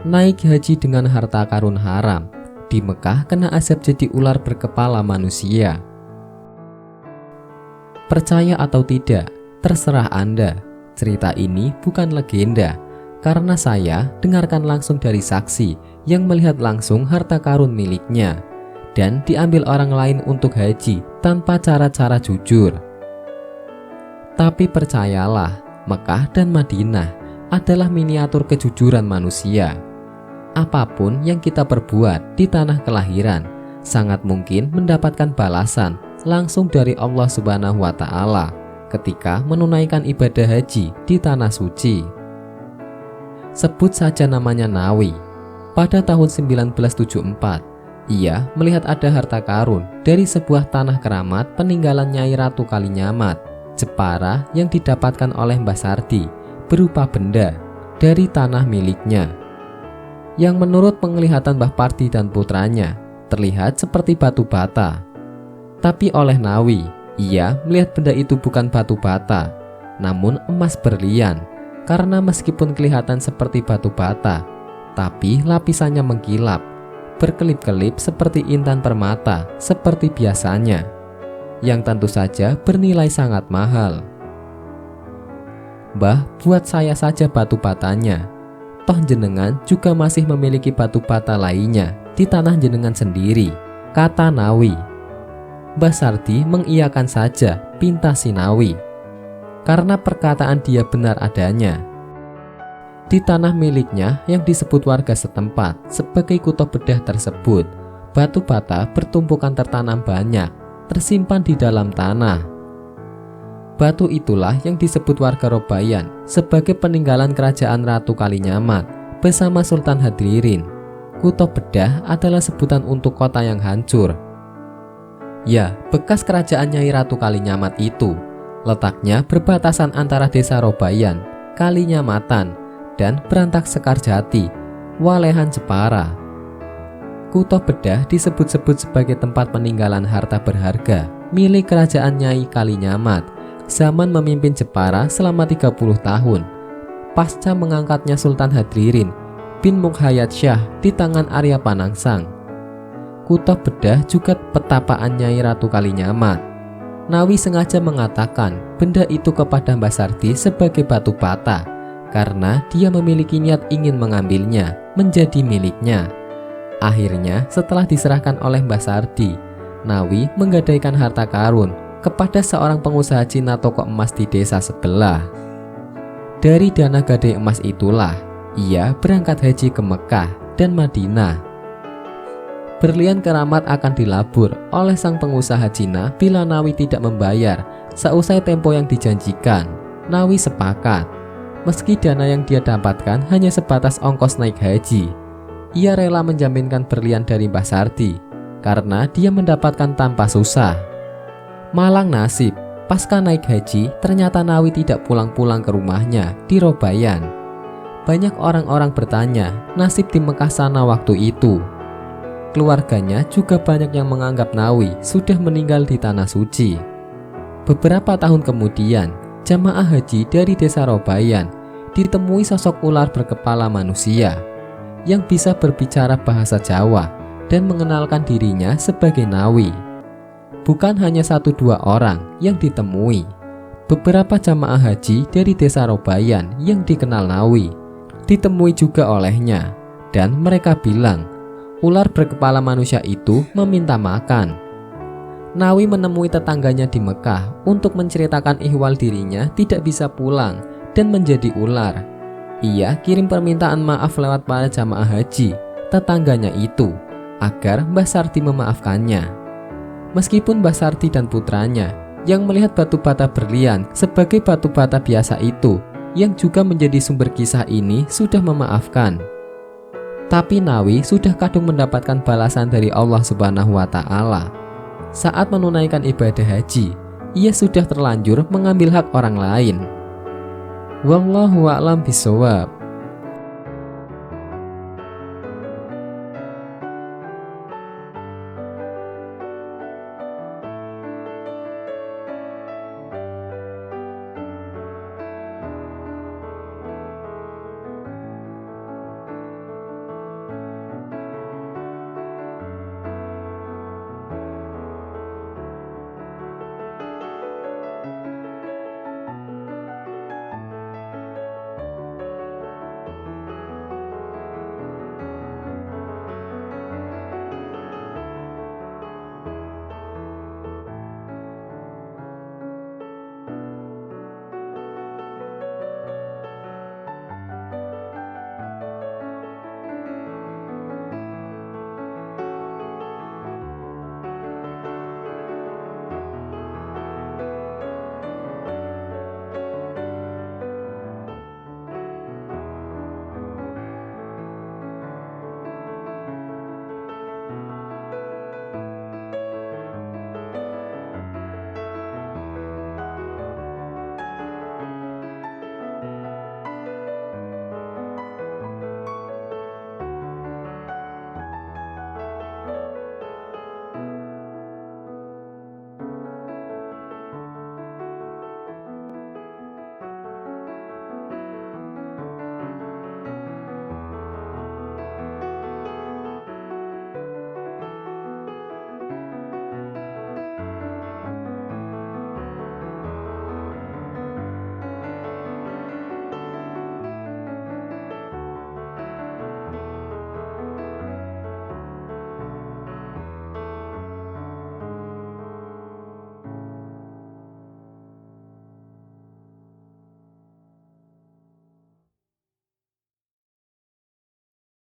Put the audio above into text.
naik haji dengan harta karun haram, di Mekah kena azab jadi ular berkepala manusia. Percaya atau tidak, terserah Anda. Cerita ini bukan legenda, karena saya dengarkan langsung dari saksi yang melihat langsung harta karun miliknya dan diambil orang lain untuk haji tanpa cara-cara jujur. Tapi percayalah, Mekah dan Madinah adalah miniatur kejujuran manusia. Apapun yang kita perbuat di tanah kelahiran sangat mungkin mendapatkan balasan langsung dari Allah Subhanahu wa Ta'ala ketika menunaikan ibadah haji di tanah suci. Sebut saja namanya Nawi. Pada tahun 1974, ia melihat ada harta karun dari sebuah tanah keramat peninggalan Nyai Ratu Kalinyamat, Jepara, yang didapatkan oleh Mbah Sardi berupa benda dari tanah miliknya, yang menurut penglihatan Mbah Pardi dan putranya terlihat seperti batu bata. Tapi oleh Nawi, ia melihat benda itu bukan batu bata, namun emas berlian, karena meskipun kelihatan seperti batu bata, tapi lapisannya mengkilap, berkelip-kelip seperti intan permata seperti biasanya, yang tentu saja bernilai sangat mahal. Mbah, buat saya saja batu batanya. Toh jenengan juga masih memiliki batu bata lainnya di tanah jenengan sendiri, kata Nawi. Mbah Sardi mengiyakan saja pinta si Nawi, karena perkataan dia benar adanya. Di tanah miliknya yang disebut warga setempat sebagai Kuto Bedah tersebut, batu bata bertumpukan tertanam banyak, tersimpan di dalam tanah. Batu itulah yang disebut warga Robayan sebagai peninggalan kerajaan Ratu Kalinyamat bersama Sultan Hadlirin. Kuto Bedah adalah sebutan untuk kota yang hancur. Ya, bekas kerajaan Nyai Ratu Kalinyamat itu. Letaknya berbatasan antara desa Robayan, Kalinyamatan, dan Berantak Sekarjati, Walehan Jepara. Kuto Bedah disebut-sebut sebagai tempat peninggalan harta berharga milik kerajaan Nyai Kalinyamat zaman memimpin Jepara selama 30 tahun, pasca mengangkatnya Sultan Hadlirin bin Mukhayat Syah di tangan Arya Panangsang. Kuto Bedah juga petapaan Nyai Ratu Kalinyamat. Nawi sengaja mengatakan benda itu kepada Mbah Sardi sebagai batu bata, karena dia memiliki niat ingin mengambilnya menjadi miliknya. Akhirnya setelah diserahkan oleh Mbah Sardi, Nawi menggadaikan harta karun kepada seorang pengusaha Cina toko emas di desa sebelah. Dari dana gadai emas itulah ia berangkat haji ke Mekah dan Madinah. Berlian keramat akan dilabur oleh sang pengusaha Cina bila Nawi tidak membayar seusai tempo yang dijanjikan. Nawi sepakat. Meski dana yang dia dapatkan hanya sebatas ongkos naik haji, ia rela menjaminkan berlian dari Mbah Sardi karena dia mendapatkan tanpa susah. Malang nasib, pasca naik haji ternyata Nawi tidak pulang-pulang ke rumahnya di Robayan. Banyak orang-orang bertanya nasib di Mekah sana waktu itu. Keluarganya juga banyak yang menganggap Nawi sudah meninggal di tanah suci. Beberapa tahun kemudian, jamaah haji dari desa Robayan ditemui sosok ular berkepala manusia yang bisa berbicara bahasa Jawa dan mengenalkan dirinya sebagai Nawi. Bukan hanya 1-2 orang yang ditemui. Beberapa jamaah haji dari desa Robayan yang dikenal Nawi ditemui juga olehnya, dan mereka bilang ular berkepala manusia itu meminta makan. Nawi menemui tetangganya di Mekah untuk menceritakan ihwal dirinya tidak bisa pulang dan menjadi ular. Ia kirim permintaan maaf lewat para jamaah haji tetangganya itu agar Mbah Sardi memaafkannya. Meskipun Mbah Sardi dan putranya yang melihat batu bata berlian sebagai batu bata biasa itu yang juga menjadi sumber kisah ini sudah memaafkan, tapi Nawi sudah kadung mendapatkan balasan dari Allah Subhanahu wa Ta'ala. Saat menunaikan ibadah haji, ia sudah terlanjur mengambil hak orang lain. Wallahu a'lam bishawab.